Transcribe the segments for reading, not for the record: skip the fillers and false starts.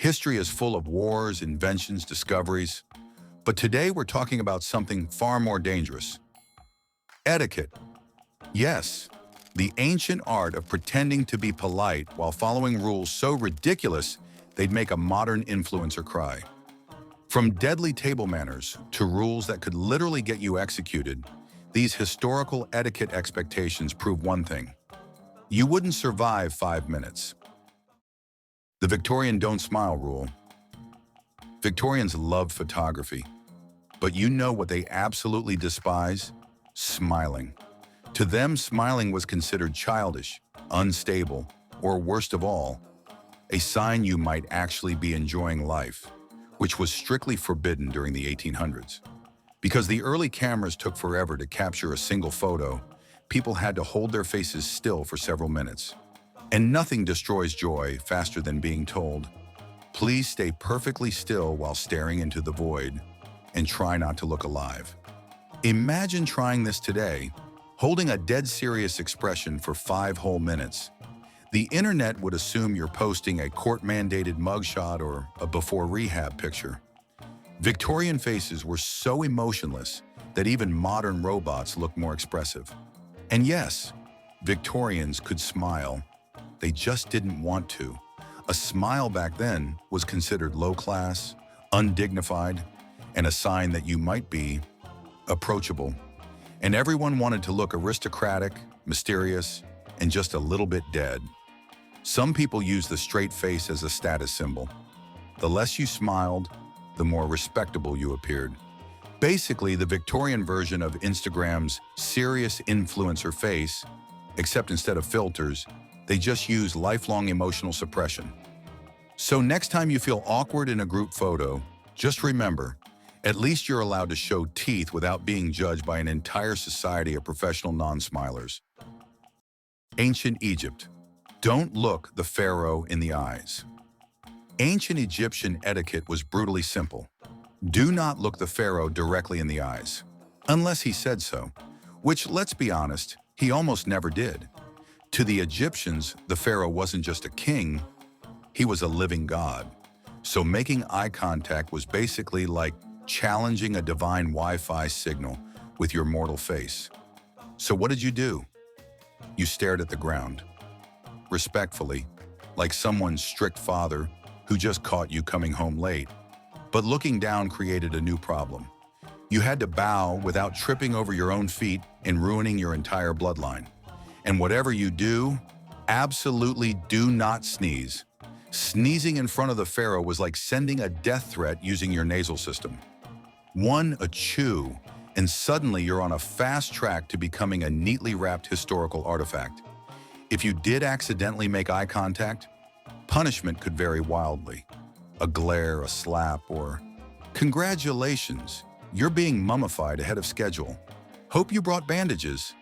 History is full of wars, inventions, discoveries. But today we're talking about something far more dangerous. Etiquette. Yes, the ancient art of pretending to be polite while following rules so ridiculous they'd make a modern influencer cry. From deadly table manners to rules that could literally get you executed, these historical etiquette expectations prove one thing. You wouldn't survive 5 minutes. The Victorian don't smile rule. Victorians love photography, but you know what they absolutely despise? Smiling. To them, smiling was considered childish, unstable, or worst of all, a sign you might actually be enjoying life, which was strictly forbidden during the 1800s. Because the early cameras took forever to capture a single photo, people had to hold their faces still for several minutes. And nothing destroys joy faster than being told, please stay perfectly still while staring into the void and try not to look alive. Imagine trying this today, holding a dead serious expression for 5 whole minutes. The internet would assume you're posting a court-mandated mugshot or a before rehab picture. Victorian faces were so emotionless that even modern robots look more expressive. And yes, Victorians could smile. They just didn't want to. A smile back then was considered low-class, undignified, and a sign that you might be approachable. And everyone wanted to look aristocratic, mysterious, and just a little bit dead. Some people used the straight face as a status symbol. The less you smiled, the more respectable you appeared. Basically, the Victorian version of Instagram's serious influencer face, except instead of filters, they just use lifelong emotional suppression. So next time you feel awkward in a group photo, just remember, at least you're allowed to show teeth without being judged by an entire society of professional non-smilers. Ancient Egypt. Don't look the pharaoh in the eyes. Ancient Egyptian etiquette was brutally simple. Do not look the pharaoh directly in the eyes, unless he said so, which, let's be honest, he almost never did. To the Egyptians, the pharaoh wasn't just a king, he was a living god. So making eye contact was basically like challenging a divine Wi-Fi signal with your mortal face. So what did you do? You stared at the ground, respectfully, like someone's strict father who just caught you coming home late. But looking down created a new problem. You had to bow without tripping over your own feet and ruining your entire bloodline. And whatever you do, absolutely do not sneeze. Sneezing in front of the pharaoh was like sending a death threat using your nasal system. One achoo, and suddenly you're on a fast track to becoming a neatly wrapped historical artifact. If you did accidentally make eye contact, punishment could vary wildly. A glare, a slap, or congratulations, you're being mummified ahead of schedule. Hope you brought bandages.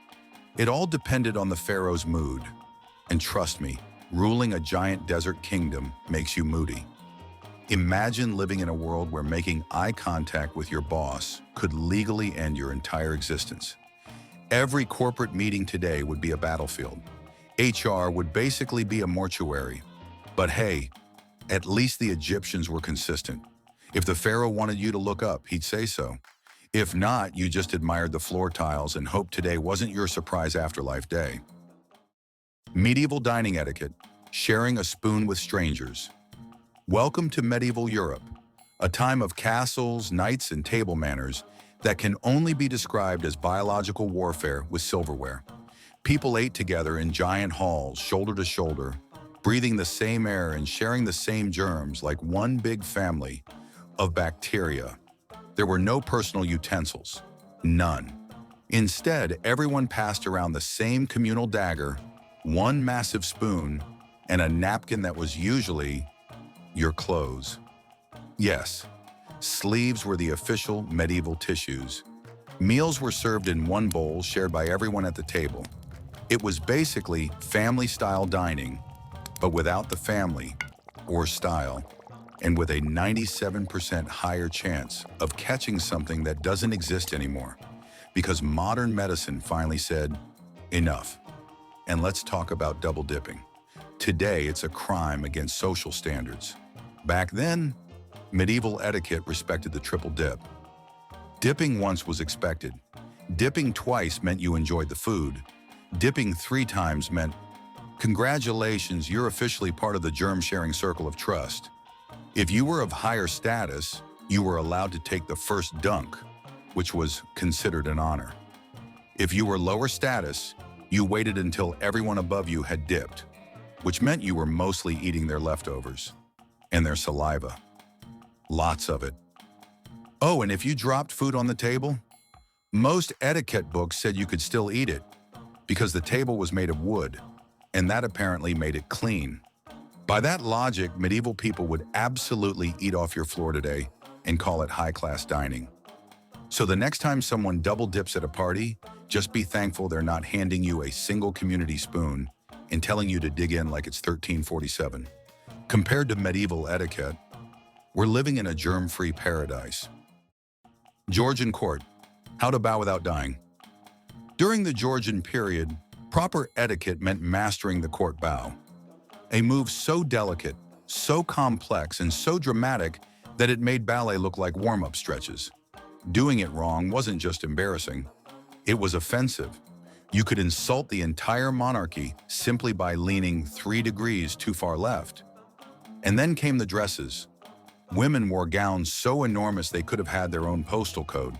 It all depended on the pharaoh's mood. And trust me, ruling a giant desert kingdom makes you moody. Imagine living in a world where making eye contact with your boss could legally end your entire existence. Every corporate meeting today would be a battlefield. HR would basically be a mortuary. But hey, at least the Egyptians were consistent. If the pharaoh wanted you to look up, he'd say so. If not, you just admired the floor tiles and hoped today wasn't your surprise afterlife day. Medieval dining etiquette, sharing a spoon with strangers. Welcome to medieval Europe, a time of castles, knights, and table manners that can only be described as biological warfare with silverware. People ate together in giant halls, shoulder to shoulder, breathing the same air and sharing the same germs like one big family of bacteria. There were no personal utensils, none. Instead, everyone passed around the same communal dagger, one massive spoon, and a napkin that was usually your clothes. Yes, sleeves were the official medieval tissues. Meals were served in one bowl shared by everyone at the table. It was basically family-style dining, but without the family or style, and with a 97% higher chance of catching something that doesn't exist anymore, because modern medicine finally said, enough. And let's talk about double dipping. Today, it's a crime against social standards. Back then, medieval etiquette respected the triple dip. Dipping once was expected. Dipping twice meant you enjoyed the food. Dipping 3 times meant, congratulations, you're officially part of the germ-sharing circle of trust. If you were of higher status, you were allowed to take the first dunk, which was considered an honor. If you were lower status, you waited until everyone above you had dipped, which meant you were mostly eating their leftovers and their saliva. Lots of it. Oh, and if you dropped food on the table, most etiquette books said you could still eat it because the table was made of wood, and that apparently made it clean. By that logic, medieval people would absolutely eat off your floor today and call it high-class dining. So the next time someone double dips at a party, just be thankful they're not handing you a single community spoon and telling you to dig in like it's 1347. Compared to medieval etiquette, we're living in a germ-free paradise. Georgian court, how to bow without dying. During the Georgian period, proper etiquette meant mastering the court bow. A move so delicate, so complex, and so dramatic that it made ballet look like warm-up stretches. Doing it wrong wasn't just embarrassing, it was offensive. You could insult the entire monarchy simply by leaning 3 degrees too far left. And then came the dresses. Women wore gowns so enormous they could have had their own postal code.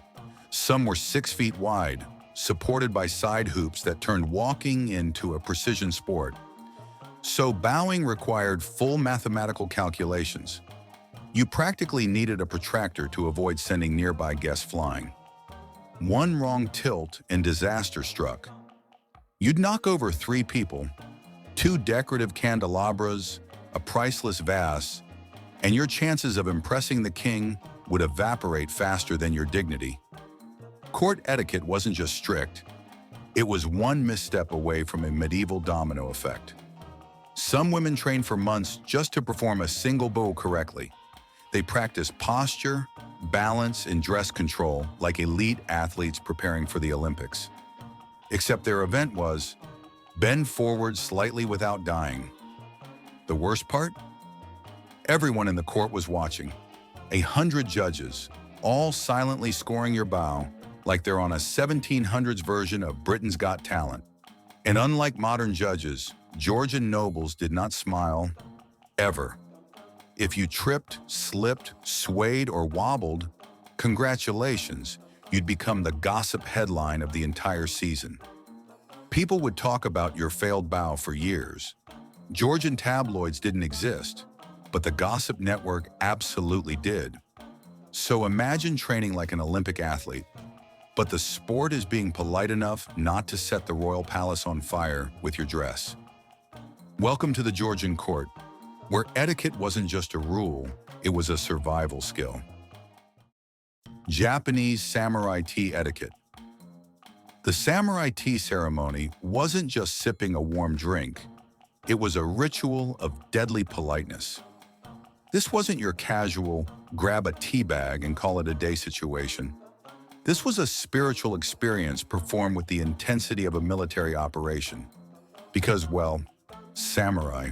Some were 6 feet wide, supported by side hoops that turned walking into a precision sport. So bowing required full mathematical calculations. You practically needed a protractor to avoid sending nearby guests flying. One wrong tilt and disaster struck. You'd knock over 3 people, 2 decorative candelabras, a priceless vase, and your chances of impressing the king would evaporate faster than your dignity. Court etiquette wasn't just strict, it was one misstep away from a medieval domino effect. Some women trained for months just to perform a single bow correctly. They practiced posture, balance, and dress control like elite athletes preparing for the Olympics. Except their event was, bend forward slightly without dying. The worst part? Everyone in the court was watching. 100 judges, all silently scoring your bow like they're on a 1700s version of Britain's Got Talent. And unlike modern judges, Georgian nobles did not smile, ever. If you tripped, slipped, swayed, or wobbled, congratulations, you'd become the gossip headline of the entire season. People would talk about your failed bow for years. Georgian tabloids didn't exist, but the gossip network absolutely did. So imagine training like an Olympic athlete, but the sport is being polite enough not to set the royal palace on fire with your dress. Welcome to the Georgian court, where etiquette wasn't just a rule, it was a survival skill. Japanese samurai tea etiquette. The samurai tea ceremony wasn't just sipping a warm drink, it was a ritual of deadly politeness. This wasn't your casual, grab a tea bag and call it a day situation. This was a spiritual experience performed with the intensity of a military operation. Because, well, samurai.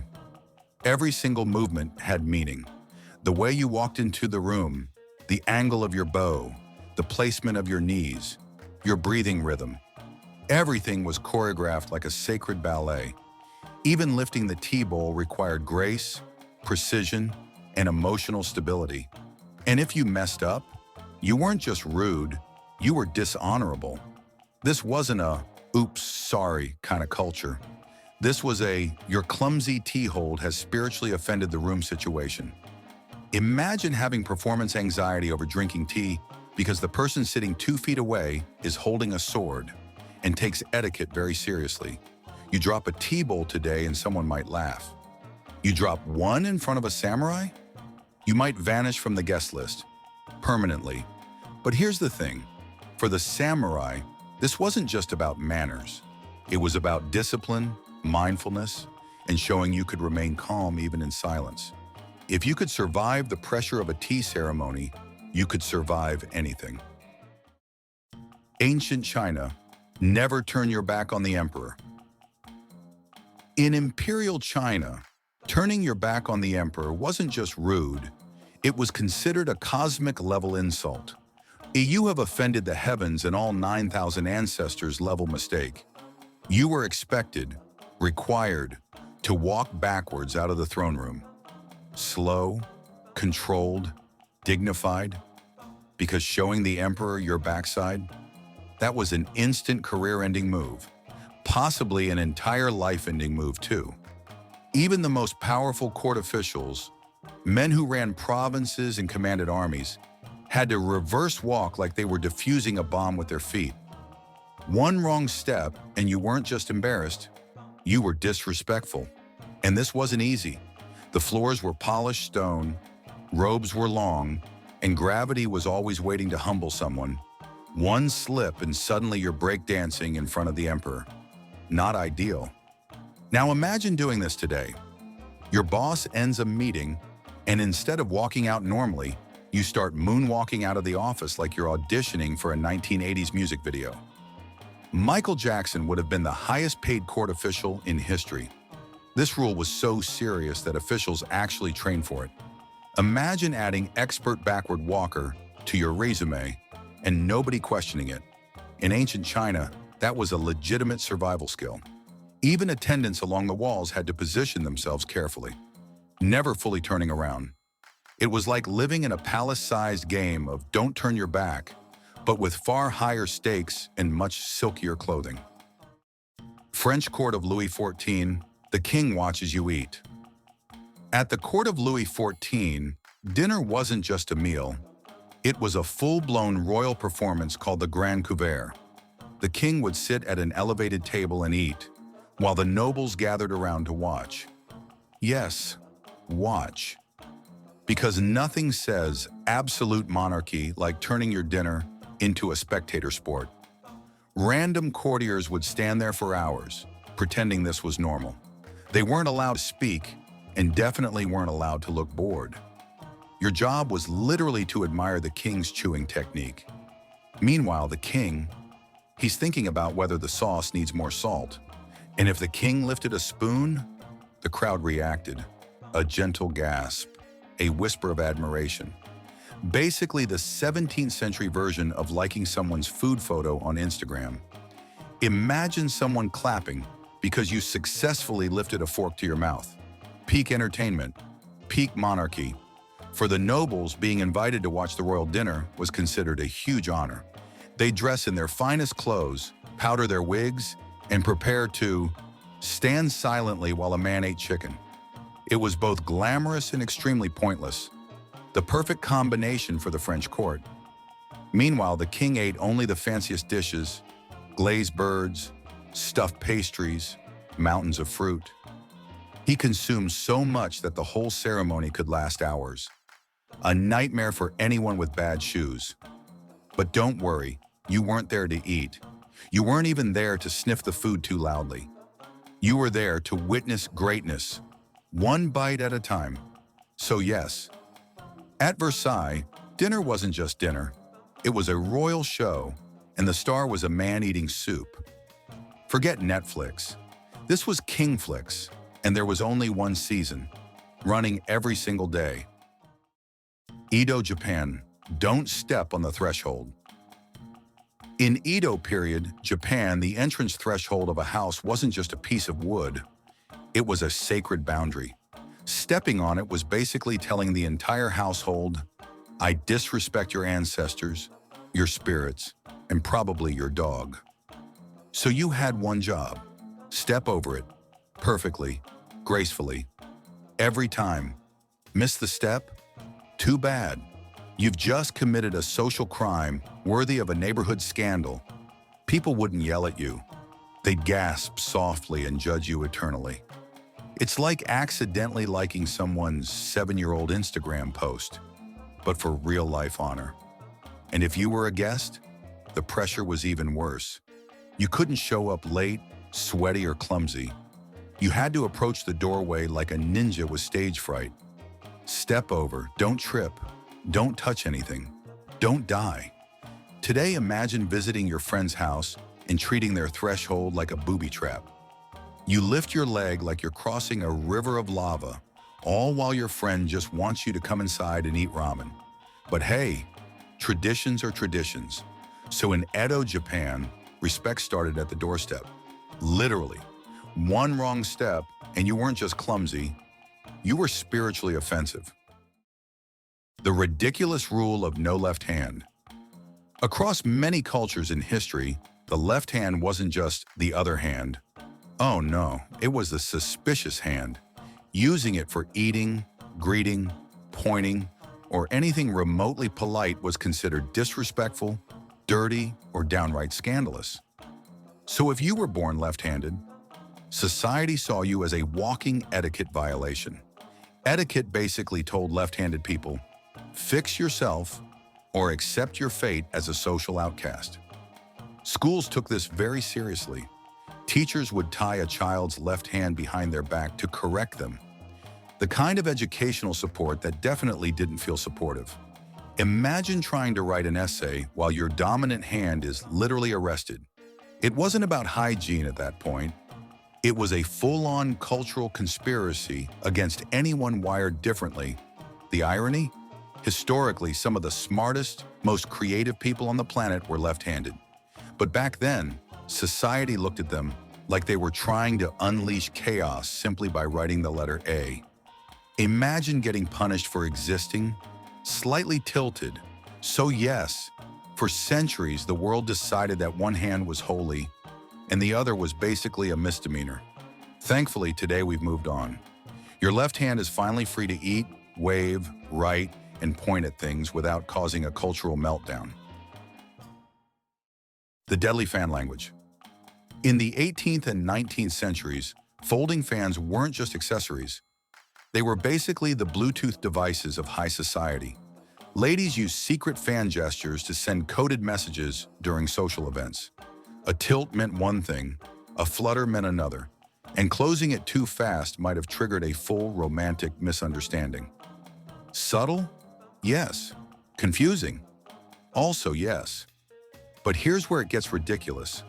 Every single movement had meaning. The way you walked into the room, the angle of your bow, the placement of your knees, your breathing rhythm. Everything was choreographed like a sacred ballet. Even lifting the tea bowl required grace, precision, and emotional stability. And if you messed up, you weren't just rude, you were dishonorable. This wasn't a, oops, sorry kind of culture. This was a, your clumsy tea hold has spiritually offended the room situation. Imagine having performance anxiety over drinking tea because the person sitting 2 feet away is holding a sword and takes etiquette very seriously. You drop a tea bowl today and someone might laugh. You drop one in front of a samurai? You might vanish from the guest list, permanently. But here's the thing, for the samurai, this wasn't just about manners. It was about discipline, mindfulness, and showing you could remain calm even in silence. If you could survive the pressure of a tea ceremony, you could survive anything. Ancient China, never turn your back on the emperor. In imperial China, Turning your back on the emperor wasn't just rude, it was considered a cosmic-level insult. You have offended the heavens and all 9,000 ancestors level mistake. You were expected, required, to walk backwards out of the throne room. Slow, controlled, dignified, because showing the emperor your backside, that was an instant career-ending move, possibly an entire life-ending move too. Even the most powerful court officials, men who ran provinces and commanded armies, had to reverse walk like they were defusing a bomb with their feet. One wrong step and you weren't just embarrassed, you were disrespectful. And this wasn't easy. The floors were polished stone, robes were long, and gravity was always waiting to humble someone. One slip and suddenly you're breakdancing in front of the emperor. Not ideal. Now imagine doing this today. Your boss ends a meeting, and instead of walking out normally, you start moonwalking out of the office like you're auditioning for a 1980s music video. Michael Jackson would have been the highest paid court official in history. This rule was so serious that officials actually trained for it. Imagine adding expert backward walker to your resume and nobody questioning it. In ancient China, that was a legitimate survival skill. Even attendants along the walls had to position themselves carefully, never fully turning around. It was like living in a palace-sized game of don't turn your back, but with far higher stakes and much silkier clothing. French court of Louis XIV, the king watches you eat. At the court of Louis XIV, dinner wasn't just a meal. It was a full-blown royal performance called the Grand Couvert. The king would sit at an elevated table and eat, while the nobles gathered around to watch. Yes, watch. Because nothing says absolute monarchy like turning your dinner into a spectator sport. Random courtiers would stand there for hours, pretending this was normal. They weren't allowed to speak, and definitely weren't allowed to look bored. Your job was literally to admire the king's chewing technique. Meanwhile, the king, he's thinking about whether the sauce needs more salt. And if the king lifted a spoon, the crowd reacted. A gentle gasp, a whisper of admiration. Basically the 17th century version of liking someone's food photo on Instagram. Imagine someone clapping because you successfully lifted a fork to your mouth. Peak entertainment, peak monarchy. For the nobles, being invited to watch the royal dinner was considered a huge honor. They dress in their finest clothes, powder their wigs, and prepare to stand silently while a man ate chicken. It was both glamorous and extremely pointless, the perfect combination for the French court. Meanwhile, the king ate only the fanciest dishes, glazed birds, stuffed pastries, mountains of fruit. He consumed so much that the whole ceremony could last hours. A nightmare for anyone with bad shoes. But don't worry, you weren't there to eat. You weren't even there to sniff the food too loudly. You were there to witness greatness, one bite at a time. So yes, at Versailles, dinner wasn't just dinner. It was a royal show, and the star was a man eating soup. Forget Netflix. This was Kingflix, and there was only one season, running every single day. Edo, Japan. Don't step on the threshold. In Edo period, Japan, the entrance threshold of a house wasn't just a piece of wood. It was a sacred boundary. Stepping on it was basically telling the entire household, I disrespect your ancestors, your spirits, and probably your dog. So you had one job. Step over it. Perfectly. Gracefully. Every time. Miss the step? Too bad. You've just committed a social crime worthy of a neighborhood scandal. People wouldn't yell at you. They'd gasp softly and judge you eternally. It's like accidentally liking someone's 7-year-old Instagram post, but for real-life honor. And if you were a guest, the pressure was even worse. You couldn't show up late, sweaty, or clumsy. You had to approach the doorway like a ninja with stage fright. Step over, don't trip, don't touch anything, don't die. Today, imagine visiting your friend's house and treating their threshold like a booby trap. You lift your leg like you're crossing a river of lava, all while your friend just wants you to come inside and eat ramen. But hey, traditions are traditions. So in Edo, Japan, respect started at the doorstep. Literally. One wrong step, and you weren't just clumsy, you were spiritually offensive. The ridiculous rule of no left hand. Across many cultures in history, the left hand wasn't just the other hand. Oh no, it was the suspicious hand. Using it for eating, greeting, pointing, or anything remotely polite was considered disrespectful, dirty, or downright scandalous. So if you were born left-handed, society saw you as a walking etiquette violation. Etiquette basically told left-handed people, fix yourself or accept your fate as a social outcast. Schools took this very seriously. Teachers would tie a child's left hand behind their back to correct them. The kind of educational support that definitely didn't feel supportive. Imagine trying to write an essay while your dominant hand is literally arrested. It wasn't about hygiene at that point. It was a full-on cultural conspiracy against anyone wired differently. The irony? Historically, some of the smartest, most creative people on the planet were left-handed. But back then, society looked at them like they were trying to unleash chaos simply by writing the letter A. Imagine getting punished for existing, slightly tilted. So yes, for centuries the world decided that one hand was holy and the other was basically a misdemeanor. Thankfully, today we've moved on. Your left hand is finally free to eat, wave, write, and point at things without causing a cultural meltdown. The deadly fan language. In the 18th and 19th centuries, folding fans weren't just accessories. They were basically the Bluetooth devices of high society. Ladies used secret fan gestures to send coded messages during social events. A tilt meant one thing, a flutter meant another, and closing it too fast might have triggered a full romantic misunderstanding. Subtle? Yes. Confusing? Also yes. But here's where it gets ridiculous.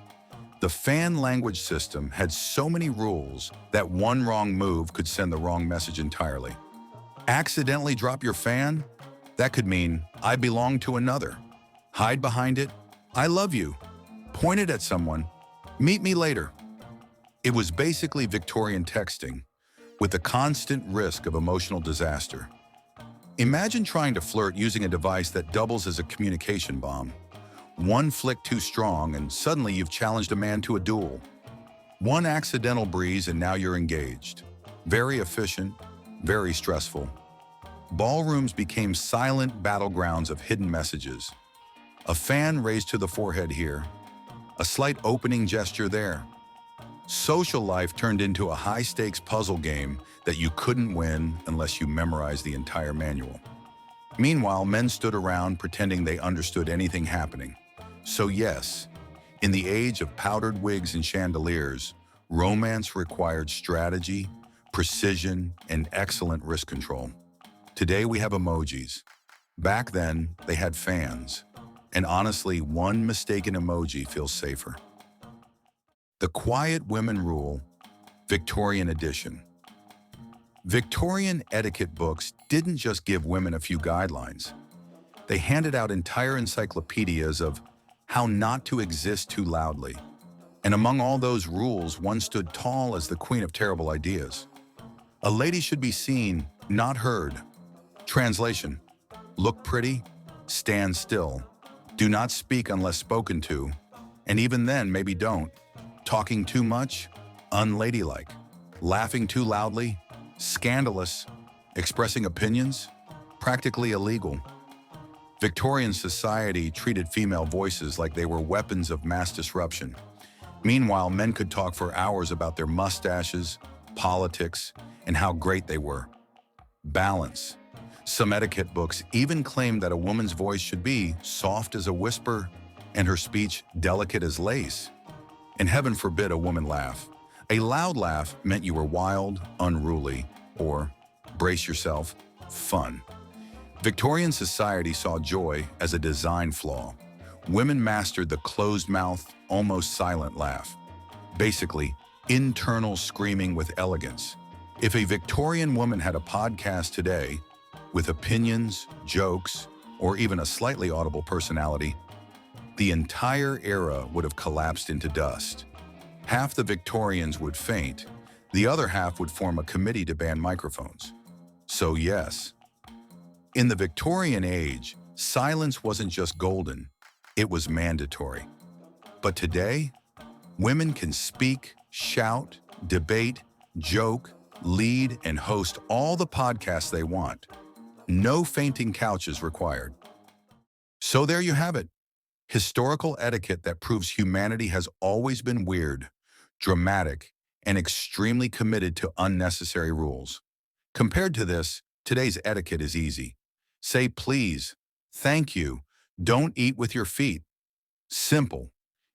The fan language system had so many rules that one wrong move could send the wrong message entirely. Accidentally drop your fan? That could mean, I belong to another. Hide behind it, I love you. Point it at someone, meet me later. It was basically Victorian texting, with the constant risk of emotional disaster. Imagine trying to flirt using a device that doubles as a communication bomb. One flick too strong and suddenly you've challenged a man to a duel. One accidental breeze and now you're engaged. Very efficient, very stressful. Ballrooms became silent battlegrounds of hidden messages. A fan raised to the forehead here, a slight opening gesture there. Social life turned into a high-stakes puzzle game that you couldn't win unless you memorized the entire manual. Meanwhile, men stood around pretending they understood anything happening. So yes, in the age of powdered wigs and chandeliers, romance required strategy, precision, and excellent risk control. Today we have emojis. Back then, they had fans. And honestly, one mistaken emoji feels safer. The Quiet Women Rule, Victorian edition. Victorian etiquette books didn't just give women a few guidelines. They handed out entire encyclopedias of how not to exist too loudly. And among all those rules, one stood tall as the queen of terrible ideas. A lady should be seen, not heard. Translation: look pretty, stand still. Do not speak unless spoken to, and even then, maybe don't. Talking too much, unladylike. Laughing too loudly, scandalous. Expressing opinions, practically illegal. Victorian society treated female voices like they were weapons of mass disruption. Meanwhile, men could talk for hours about their mustaches, politics, and how great they were. Balance. Some etiquette books even claimed that a woman's voice should be soft as a whisper and her speech delicate as lace. And heaven forbid a woman laugh. A loud laugh meant you were wild, unruly, or, brace yourself, fun. Victorian society saw joy as a design flaw. Women mastered the closed-mouth, almost silent laugh. Basically, internal screaming with elegance. If a Victorian woman had a podcast today, with opinions, jokes, or even a slightly audible personality, the entire era would have collapsed into dust. Half the Victorians would faint, the other half would form a committee to ban microphones. So yes, in the Victorian age, silence wasn't just golden, it was mandatory. But today, women can speak, shout, debate, joke, lead, and host all the podcasts they want. No fainting couches required. So there you have it. Historical etiquette that proves humanity has always been weird, dramatic, and extremely committed to unnecessary rules. Compared to this, today's etiquette is easy. Say please, thank you, don't eat with your feet. Simple.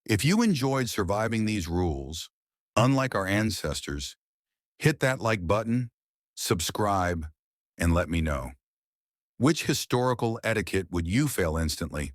If you enjoyed surviving these rules, unlike our ancestors, hit that like button, subscribe, and let me know. Which historical etiquette would you fail instantly?